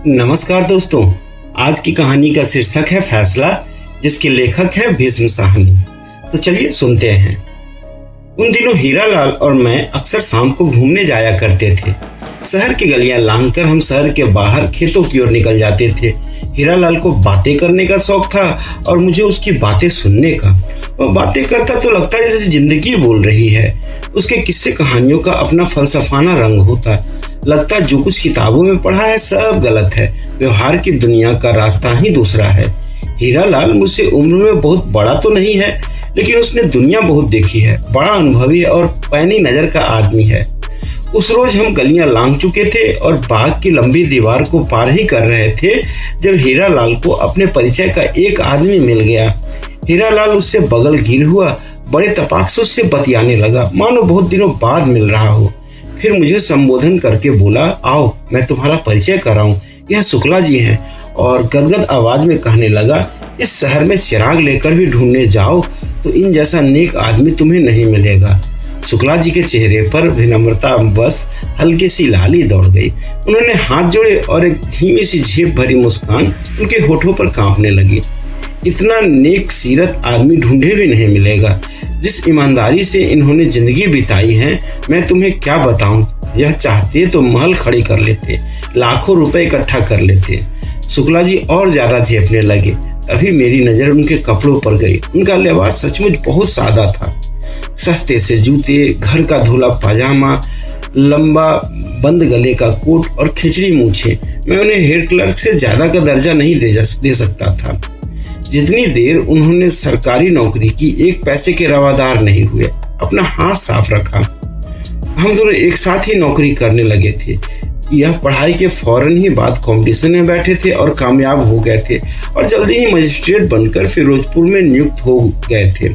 नमस्कार दोस्तों, आज की कहानी का शीर्षक है फैसला, जिसके लेखक है भीष्म साहनी। तो चलिए सुनते हैं। उन दिनों हीरालाल और मैं अक्सर शाम को घूमने जाया करते थे। शहर की गलियां लांघकर हम शहर के बाहर खेतों की ओर निकल जाते थे। हीरालाल को बातें करने का शौक था और मुझे उसकी बातें सुनने का। वह बातें करता तो लगता है जैसे जिंदगी बोल रही है। उसके किस्से कहानियों का अपना फलसफाना रंग होता। लगता जो कुछ किताबों में पढ़ा है सब गलत है। व्यवहार की दुनिया का रास्ता ही दूसरा है। हीरालाल मुझसे उम्र में बहुत बड़ा तो नहीं है, लेकिन उसने दुनिया बहुत देखी है। बड़ा अनुभवी और पैनी नजर का आदमी है। उस रोज हम गलियां लांघ चुके थे और बाग की लंबी दीवार को पार ही कर रहे थे जब हीरालाल को अपने परिचय का एक आदमी मिल गया। हीरालाल उससे बगल गिर हुआ, बड़े तपाक से उससे बतियाने लगा, मानो बहुत दिनों बाद मिल रहा हो। फिर मुझे संबोधन करके बोला, आओ मैं तुम्हारा परिचय कराऊं, यह शुक्ला जी हैं। और गदगद आवाज में कहने लगा, इस शहर में चिराग लेकर भी ढूंढने जाओ तो इन जैसा नेक आदमी तुम्हें नहीं मिलेगा। शुक्ला जी के चेहरे पर विनम्रता बस हल्की सी लाली दौड़ गई। उन्होंने हाथ जोड़े और एक धीमी सी झेप भरी मुस्कान उनके होठों पर कांपने लगी। इतना नेक सीरत आदमी ढूंढे भी नहीं मिलेगा। जिस ईमानदारी से इन्होंने जिंदगी बिताई है, मैं तुम्हें क्या बताऊं। यह चाहते तो महल खड़े कर लेते, लाखों रुपए इकट्ठा कर लेते। शुक्ला जी और ज्यादा झेपने लगे। तभी मेरी नजर उनके कपड़ों पर गई। उनका लिबास सचमुच बहुत सादा था। सस्ते से जूते, घर का धुला पाजामा, लंबा बंद गले का कोट और खिचड़ी मूछे। मैं उन्हें हेड क्लर्क से ज्यादा का दर्जा नहीं दे सकता था। जितनी देर उन्होंने सरकारी नौकरी की, एक पैसे के रवादार नहीं हुए। अपना हाथ साफ रखा। हम दोनों एक साथ ही नौकरी करने लगे थे। यह पढ़ाई के फौरन ही बाद कंपटीशन में बैठे थे और कामयाब हो गए थे और जल्दी ही मजिस्ट्रेट बनकर फिरोजपुर में नियुक्त हो गए थे।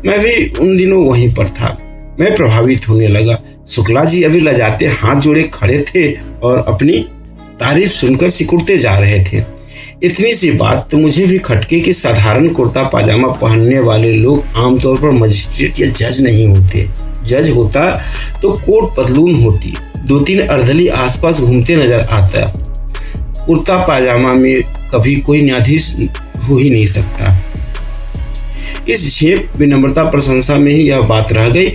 मैं भी उन दिनों वहीं पर था। मैं प्रभावित होने लगा। शुक्ला जी अभी लजाते हाथ जोड़े खड़े थे और अपनी तारीफ सुनकर सिकुड़ते जा रहे थे। इतनी सी बात तो मुझे भी खटके कि साधारण कुर्ता पाजामा पहनने वाले लोग आमतौर पर मजिस्ट्रेट या जज नहीं होते। जज होता तो कोट पतलून होती। 2-3 अर्दली आसपास घूमते नजर आता। कुर्ता पाजामा में कभी कोई न्यायाधीश हो ही नहीं सकता। इस झेप विनम्रता प्रशंसा में ही यह बात रह गई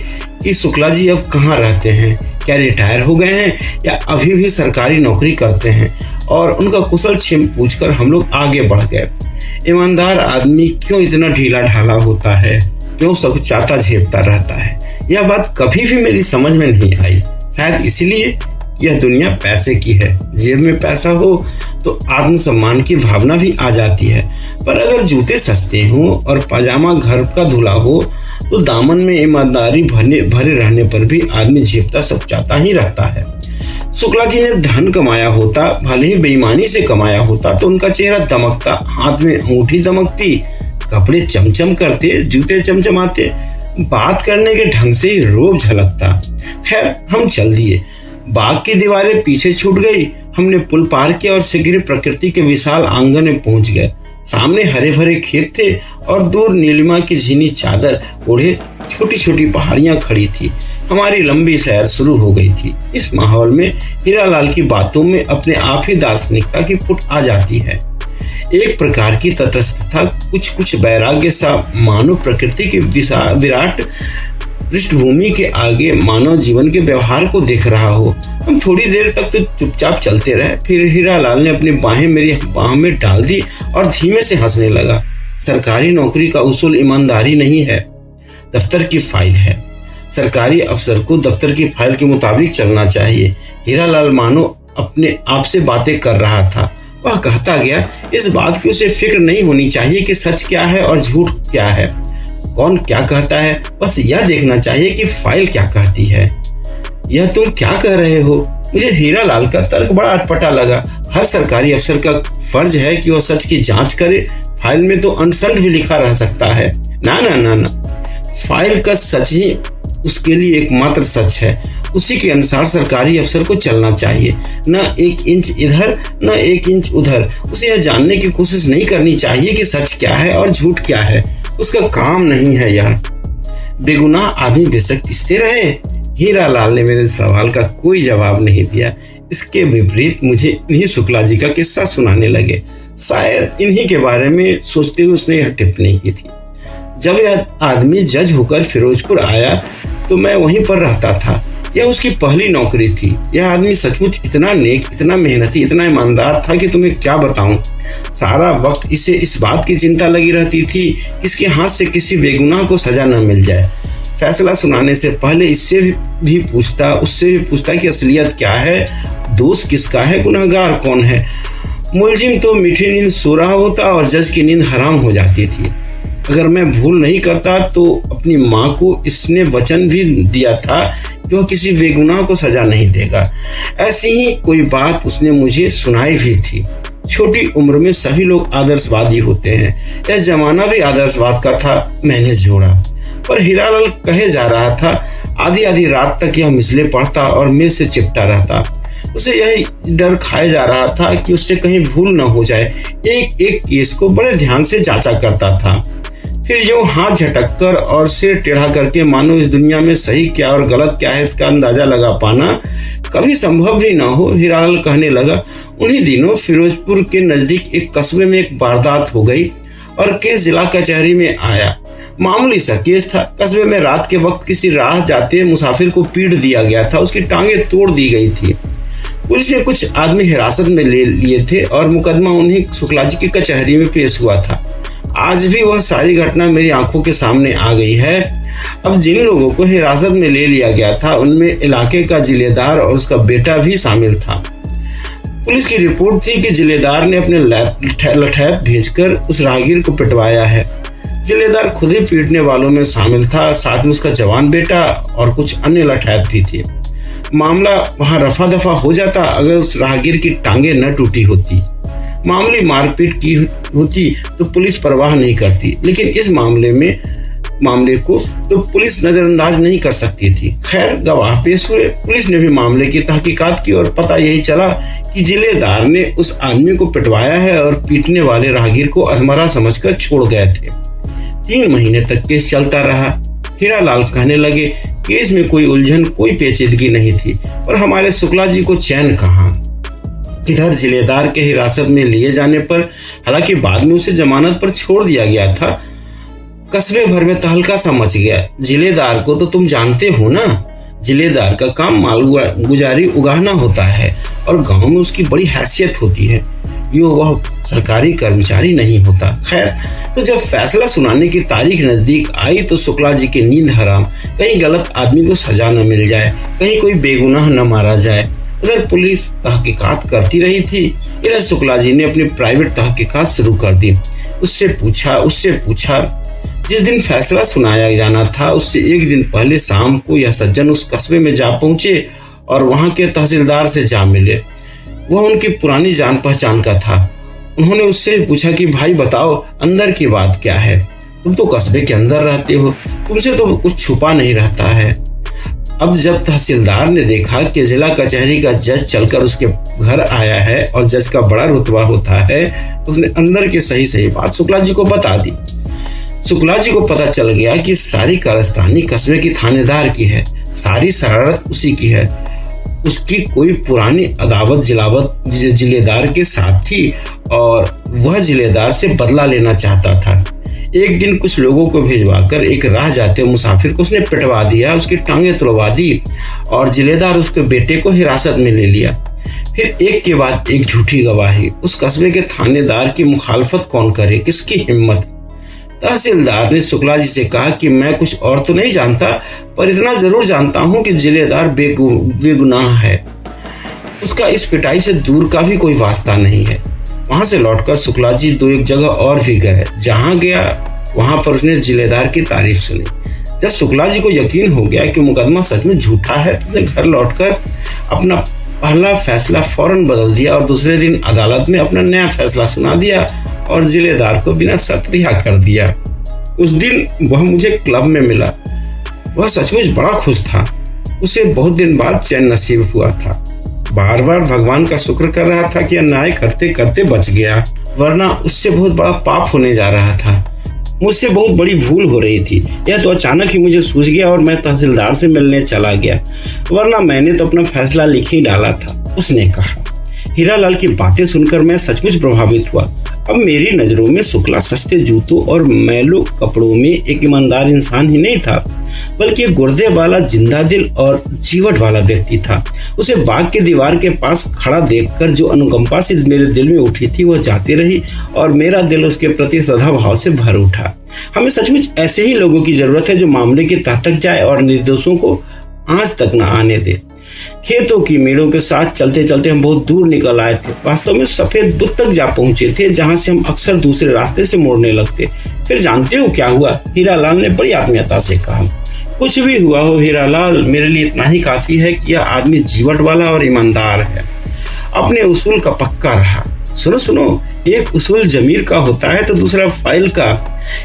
कि शुक्ला जी अब कहाँ रहते हैं, क्या रिटायर हो गए हैं या अभी भी सरकारी नौकरी करते हैं। और उनका कुशल क्षेम पूछकर हम लोग आगे बढ़ गए। ईमानदार आदमी क्यों इतना ढीला ढाला होता है, क्यों सब चाहता झेपता रहता है, यह बात कभी भी मेरी समझ में नहीं आई। शायद इसलिए यह दुनिया पैसे की है। जेब में पैसा हो तो आत्मसम्मान की भावना भी आ जाती है। पर अगर जूते सस्ते हों और पाजामा घर का धुला हो तो दामन में ईमानदारी भरे रहने पर भी आदमी झेपता सब चाहता ही रहता है। शुक्ला जी ने धन कमाया होता, भले ही बेईमानी से कमाया होता, तो उनका चेहरा दमकता, हाथ में अंगूठी दमकती, कपड़े चमचम करते, जूते चमचमाते, बात करने के ढंग से ही रोब झलकता। खैर हम चल दिए। बाग की दीवारें पीछे छूट गई। हमने पुल पार किया और शीघ्र प्रकृति के विशाल आंगन में पहुंच गए। सामने हरे भरे खेत थे और दूर नीलिमा की झीनी चादर ओढ़े छोटी छोटी पहाड़ियां खड़ी थी। हमारी लंबी सैर शुरू हो गई थी। इस माहौल में हीरालाल की बातों में अपने आप ही दार्शनिकता की पुट आ जाती है। एक प्रकार की तटस्थता, कुछ वैराग्य सा, मानो प्रकृति की विराट पृष्ठभूमि के आगे मानव जीवन के व्यवहार को देख रहा हो। हम थोड़ी देर तक तो चुपचाप चलते रहे। फिर हीरालाल ने अपनी बाहें मेरी बाहों में डाल दी और धीमे से हंसने लगा। सरकारी नौकरी का उसूल ईमानदारी नहीं है, दफ्तर की फाइल है। सरकारी अफसर को दफ्तर की फाइल के मुताबिक चलना चाहिए। हीरालाल मानो अपने आप से बातें कर रहा था। वह कहता गया, इस बात की उसे फिक्र नहीं होनी चाहिए कि सच क्या है और झूठ क्या है, कौन क्या कहता है। बस यह देखना चाहिए कि फाइल क्या कहती है। यह तुम क्या कह रहे हो? मुझे हीरालाल का तर्क बड़ा अटपटा लगा। हर सरकारी अफसर का फर्ज है कि वह सच की जांच करे। फाइल में तो अनसल्ट भी लिखा रह सकता है। ना ना ना ना, फाइल का सच ही उसके लिए एकमात्र सच है। उसी के अनुसार सरकारी अफसर को चलना चाहिए। न 1 इंच इधर न 1 इंच उधर। उसे यह जानने की कोशिश नहीं करनी चाहिए कि सच क्या है और झूठ क्या है। उसका काम नहीं है यह। बेगुनाह आदमी बेशक पिसते रहे। हीरालाल ने मेरे सवाल का कोई जवाब नहीं दिया। इसके विपरीत मुझे इन्हीं शुक्ला जी का किस्सा सुनाने लगे। शायद इन्हीं के बारे में सोचते हुए उसने यह टिप्पणी की थी। जब यह आदमी जज होकर फिरोजपुर आया तो मैं वहीं पर रहता था। यह उसकी पहली नौकरी थी। यह आदमी सचमुच इतना नेक, इतना मेहनती, इतना ईमानदार था कि तुम्हें क्या बताऊं। सारा वक्त इसे इस बात की चिंता लगी रहती थी कि इसके हाथ से किसी बेगुनाह को सजा न मिल जाए। फैसला सुनाने से पहले इससे भी पूछता, उससे भी पूछता कि असलियत क्या है, दोष किसका है, गुनहगार कौन है। मुलजिम तो मीठी नींद सो रहा होता और जज की नींद हराम हो जाती थी। अगर मैं भूल नहीं करता तो अपनी माँ को इसने वचन भी दिया था कि वह किसी बेगुनाह को सजा नहीं देगा। ऐसी ही कोई बात उसने मुझे सुनाई भी थी। छोटी उम्र में सभी लोग आदर्शवादी होते हैं। यह जमाना भी आदर्शवाद का था, मैंने जोड़ा। पर हीरालाल कहे जा रहा था। आधी आधी रात तक यह मिसले पढ़ता और मेज से चिपटा रहता। उसे यह डर खाया जा रहा था कि उससे कहीं भूल न हो जाए। एक एक केस को बड़े ध्यान से जांचा करता था। फिर यूं हाथ झटककर और सिर टेढ़ा करके मानो इस दुनिया में सही क्या और गलत क्या है इसका अंदाजा लगा पाना कभी संभव भी न हो। हीरालाल कहने लगा, उन्हीं दिनों फिरोजपुर के नजदीक एक कस्बे में एक वारदात हो गई और केस जिला कचहरी में आया। मामूली सा केस था। कस्बे में रात के वक्त किसी राह जाते मुसाफिर को पीट दिया गया था। उसकी टांगे तोड़ दी गई थी। पुलिस ने कुछ आदमी हिरासत में ले लिए थे और मुकदमा उन्हीं शुक्ला जी की कचहरी में पेश हुआ था। आज भी वह सारी घटना मेरी आंखों के सामने आ गई है। अब जिन लोगों को हिरासत में ले लिया गया था उनमें इलाके का जिलेदार और उसका बेटा भी शामिल था। पुलिस की रिपोर्ट थी कि जिलेदार ने अपने लठैत भेजकर उस राहगीर को पिटवाया है। जिलेदार खुद ही पीटने वालों में शामिल था, साथ में उसका जवान बेटा और कुछ अन्य लठैत भी थे। मामला वहां रफा दफा हो जाता अगर उस राहगीर की टांगे न टूटी होती। मामूली मारपीट की होती तो पुलिस परवाह नहीं करती, लेकिन इस मामले को तो पुलिस नजरअंदाज नहीं कर सकती थी। खैर, गवाह पेश हुए। पुलिस ने भी मामले की तहकीकात की और पता यही चला कि जिलेदार ने उस आदमी को पिटवाया है और पीटने वाले राहगीर को अधमरा समझकर छोड़ गए थे। 3 महीने तक केस चलता रहा। हीरालाल कहने लगे, केस में कोई उलझन, कोई पेचीदगी नहीं थी, पर हमारे शुक्ला जी को चैन कहाँ। इधर जिलेदार के हिरासत में लिए जाने पर, हालांकि बाद में उसे जमानत पर छोड़ दिया गया था, कस्बे भर में तहलका सा मच गया। जिलेदार को तो तुम जानते हो ना, जिलेदार का काम माल गुजारी उगाना होता है और गांव में उसकी बड़ी हैसियत होती है। यो वह सरकारी कर्मचारी नहीं होता। खैर, तो जब फैसला सुनाने की तारीख नजदीक आई तो शुक्ला जी की नींद हराम। कहीं गलत आदमी को सजा न मिल जाए, कहीं कोई बेगुनाह न मारा जाए। उधर पुलिस तहकीकात करती रही थी, इधर शुक्ला जी ने अपनी प्राइवेट तहकीकात शुरू कर दी। उससे पूछा। जिस दिन फैसला सुनाया जाना था उससे एक दिन पहले शाम को यह सज्जन उस कस्बे में जा पहुंचे और वहां के तहसीलदार से जा मिले। वह उनकी पुरानी जान पहचान का था। उन्होंने उससे पूछा कि भाई बताओ, अंदर की बात क्या है। तुम तो कस्बे के अंदर रहते हो, तुमसे तो कुछ छुपा नहीं रहता है। अब जब तहसीलदार ने देखा कि जिला कचहरी का जज चलकर उसके घर आया है और जज का बड़ा रुतबा होता है, तो उसने अंदर की सही बात शुक्ला जी को बता दी। शुक्ला जी को पता चल गया कि सारी कारस्तानी कस्बे की थानेदार की है, सारी शरारत उसी की है। उसकी कोई पुरानी अदावत जिलेदार के साथ थी और वह जिलेदार से बदला लेना चाहता था। एक दिन कुछ लोगों को भिजवाकर एक राह जाते मुसाफिर को उसने पिटवा दिया, उसकी टांगे तोड़वा दी और जिलेदार उसके बेटे को हिरासत में ले लिया। फिर एक के बाद एक झूठी गवाही। उस कस्बे के थानेदार की मुखालफत कौन करे, किसकी हिम्मत। तहसीलदार ने शुक्ला जी से कहा कि मैं कुछ और तो नहीं जानता, पर इतना जरूर जानता हूं कि जिलेदार बेगुनाह है। उसका इस पिटाई से दूर का भी कोई वास्ता नहीं है। वहां से लौटकर शुक्ला जी 2-1 जगह और भी गए। जहां गया वहां पर उसने जिलेदार की तारीफ सुनी। जब शुक्ला जी को यकीन हो गया कि मुकदमा सच में झूठा है तो उसने घर लौटकर अपना पहला फैसला फौरन बदल दिया और दूसरे दिन अदालत में अपना नया फैसला सुना दिया और जिलेदार को बिना शर्त रिहा कर दिया। उस दिन वह मुझे क्लब में मिला। वह सचमुच बड़ा खुश था। उसे बहुत दिन बाद चैन नसीब हुआ था। बार बार भगवान का शुक्र कर रहा था कि अन्याय करते करते बच गया, वरना उससे बहुत बड़ा पाप होने जा रहा था। मुझसे बहुत बड़ी भूल हो रही थी। यह तो अचानक ही मुझे सूझ गया और मैं तहसीलदार से मिलने चला गया, वरना मैंने तो अपना फैसला लिख ही डाला था। उसने कहा। हीरालाल की बातें सुनकर मैं सचमुच प्रभावित हुआ। अब मेरी नजरों में शुक्ला सस्ते जूतों और मैलों कपड़ों में एक ईमानदार इंसान ही नहीं था, बल्कि एक गुर्दे वाला, जिंदा दिल और जीवट वाला व्यक्ति था। उसे बाग के दीवार के पास खड़ा देखकर जो अनुकंपा से मेरे दिल में उठी थी वह जाती रही और मेरा दिल उसके प्रति सदा भाव से भर उठा। हमें सचमुच ऐसे ही लोगों की जरूरत है जो मामले के तह तक जाए और निर्दोषों को आंच तक न आने दे। खेतों की मेड़ों के साथ चलते चलते हम बहुत दूर निकल आए थे। वास्तव में सफेद बुत तक जा पहुंचे थे, जहां से हम अक्सर दूसरे रास्ते से मोड़ने लगते। फिर जानते हो क्या हुआ? हीरालाल ने बड़ी आत्मीयता से कहा। कुछ भी हुआ हो हीरालाल, मेरे लिए इतना ही काफी है कि यह आदमी जीवट वाला और ईमानदार है, अपने उसूल का पक्का रहा। सुनो सुनो, एक उसूल जमीर का होता है तो दूसरा फाइल का।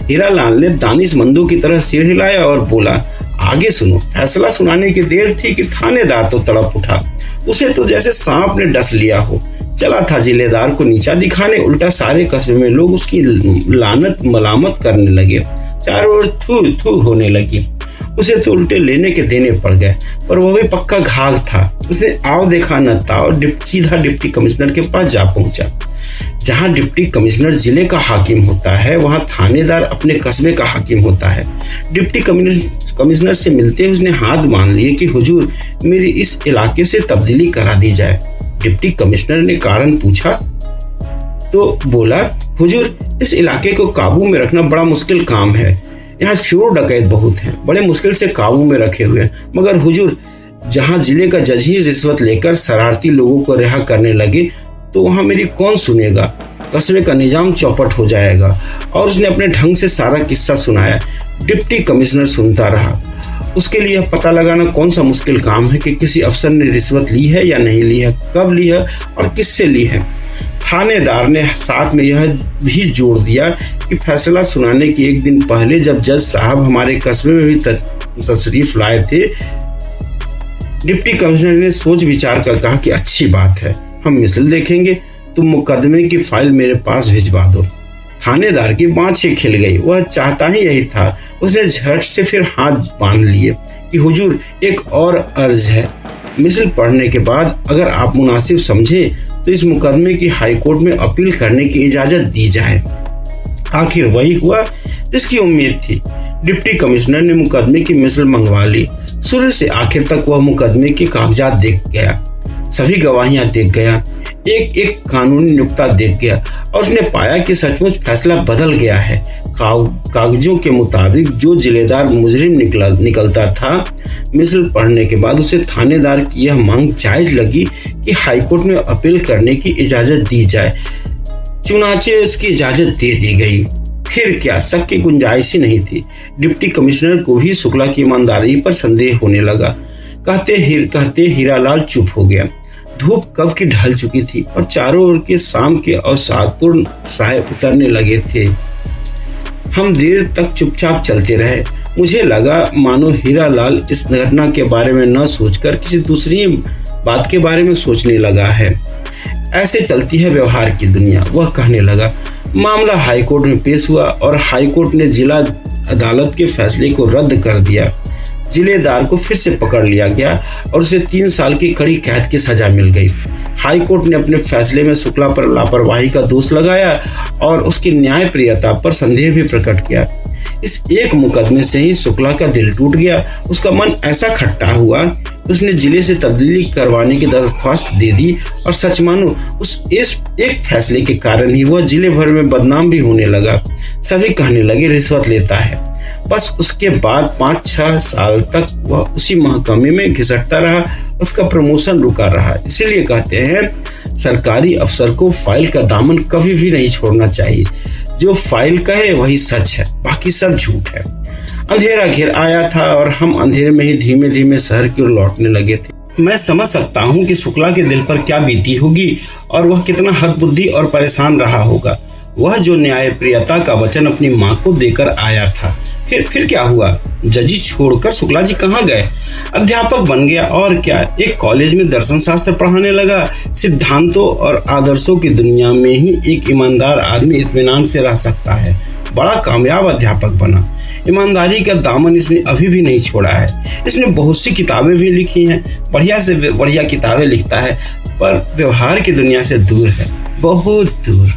हीरालाल ने दानिशमंदों की तरह सिर हिलाया और बोला, आगे सुनो। फैसला सुनाने की देर थी कि थानेदार तो तड़प उठा। उसे तो जैसे सांप ने डस लिया हो। चला था जिलेदार को नीचा दिखाने, उल्टा सारे कस्बे में लोग उसकी लानत मलामत करने लगे। चारों ओर थू थू होने लगी। उसे तो उल्टे लेने के देने पड़ गए, पर वह भी पक्का घाघ था। उसने आओ देखा न था और सीधा डिप्टी कमिश्नर के पास जा पहुंचा। जहां डिप्टी कमिश्नर जिले का हाकिम होता है, वहां थानेदार अपने कस्बे का हाकिम होता है। डिप्टी कमिश्नर से मिलते उसने हाथ बांध लिए कि हुजूर, मेरी इस इलाके से तब्दीली करा दी जाए। डिप्टी कमिश्नर ने कारण पूछा तो बोला, हुजूर, इस इलाके को काबू में रखना बड़ा मुश्किल काम है। यहाँ चोर डकैत बहुत हैं, बड़े मुश्किल से काबू में रखे हुए हैं। मगर हुजूर, जहाँ जिले का जज ही रिश्वत लेकर शरारती लोगों को रिहा करने लगे तो वहाँ मेरी कौन सुनेगा? कस्बे का निजाम चौपट हो जाएगा। और उसने अपने ढंग से सारा किस्सा सुनाया। डिप्टी कमिश्नर सुनता रहा। उसके लिए पता लगाना कौन सा मुश्किल काम है कि किसी अफसर ने रिश्वत ली है या नहीं ली है, कब ली है और किससे ली है। थानेदार ने साथ में यह भी जोड़ दिया कि फैसला सुनाने के एक दिन पहले जब जज साहब हमारे कस्बे में भी तशरीफ लाए थे, डिप्टी कमिश्नर ने सोच विचार कर कहा कि अच्छी बात है, हम मिसल देखेंगे, तुम मुकदमे की फाइल मेरे पास भिजवा दो। थानेदार की बाँछें खिल गई। वह चाहता ही यही था। उसने झट से फिर हाथ बांध लिए कि हुजूर, एक और अर्ज है। मिसल पढ़ने के बाद अगर आप मुनासिब समझें तो इस मुकदमे की हाईकोर्ट में अपील करने की इजाजत दी जाए। आखिर वही हुआ जिसकी उम्मीद थी। डिप्टी कमिश्नर ने मुकदमे की मिसल मंगवा ली। शुरू से आखिर तक वह मुकदमे के कागजात देख गया, सभी गवाहियां देख गया, एक एक कानूनी नुक्ता देख गया और उसने पाया कि सचमुच फैसला बदल गया है। कागजों के मुताबिक जो जिलेदार मुजरिम निकलता था, मिसल पढ़ने के बाद उसे थानेदार की यह मांग जायज लगी कि हाईकोर्ट में अपील करने की इजाजत दी जाए। चुनाचे उसकी इजाजत दे दी गई। फिर क्या, शक की गुंजाइश ही नहीं थी। डिप्टी कमिश्नर को भी शुक्ला की ईमानदारी पर संदेह होने लगा। कहते हीरालाल चुप हो गया। धूप कब की ढल चुकी थी और चारों ओर के शाम के अवसादपूर्ण साए उतरने लगे थे। हम देर तक चुपचाप चलते रहे। मुझे लगा मानो हीरालाल इस घटना के बारे में न सोचकर किसी दूसरी बात के बारे में सोचने लगा है। ऐसे चलती है व्यवहार की दुनिया, वह कहने लगा। मामला हाईकोर्ट में पेश हुआ और हाईकोर्ट ने जिला अदालत के फैसले को रद्द कर दिया। जिलेदार को फिर से पकड़ लिया गया और उसे 3 साल की कड़ी कैद की सजा मिल गई। हाईकोर्ट ने अपने फैसले में शुक्ला पर लापरवाही का दोष लगाया और उसकी न्यायप्रियता पर संदेह भी प्रकट किया। इस एक मुकदमे से ही शुक्ला का दिल टूट गया। उसका मन ऐसा खट्टा हुआ, उसने जिले से तब्दीली करवाने की दरख्वास्त दे दी और सच मानो उस एक फैसले के कारण ही वह जिले भर में बदनाम भी होने लगा। सभी कहने लगे रिश्वत लेता है। बस उसके बाद 5-6 साल तक वह उसी महकमे में घिसटता रहा। उसका प्रमोशन रुका रहा। इसीलिए कहते हैं सरकारी अफसर को फाइल का दामन कभी भी नहीं छोड़ना चाहिए। जो फाइल कहे वही सच है, बाकी सब झूठ है। अंधेरा घिर आया था और हम अंधेरे में ही धीमे धीमे शहर की ओर लौटने लगे थे। मैं समझ सकता हूँ कि शुक्ला के दिल पर क्या बीती होगी और वह कितना हदबुद्धि और परेशान रहा होगा। वह जो न्यायप्रियता का वचन अपनी माँ को देकर आया था, फिर क्या हुआ? जजी छोड़कर शुक्ला जी कहाँ गए? अध्यापक बन गया और क्या, एक कॉलेज में दर्शन शास्त्र पढ़ाने लगा। सिद्धांतों और आदर्शों की दुनिया में ही एक ईमानदार आदमी इत्मीनान से रह सकता है। बड़ा कामयाब अध्यापक बना। ईमानदारी का दामन इसने अभी भी नहीं छोड़ा है। इसने बहुत सी किताबें भी लिखी हैं, बढ़िया से बढ़िया किताबें लिखता है। पर व्यवहार की दुनिया से दूर है, बहुत दूर।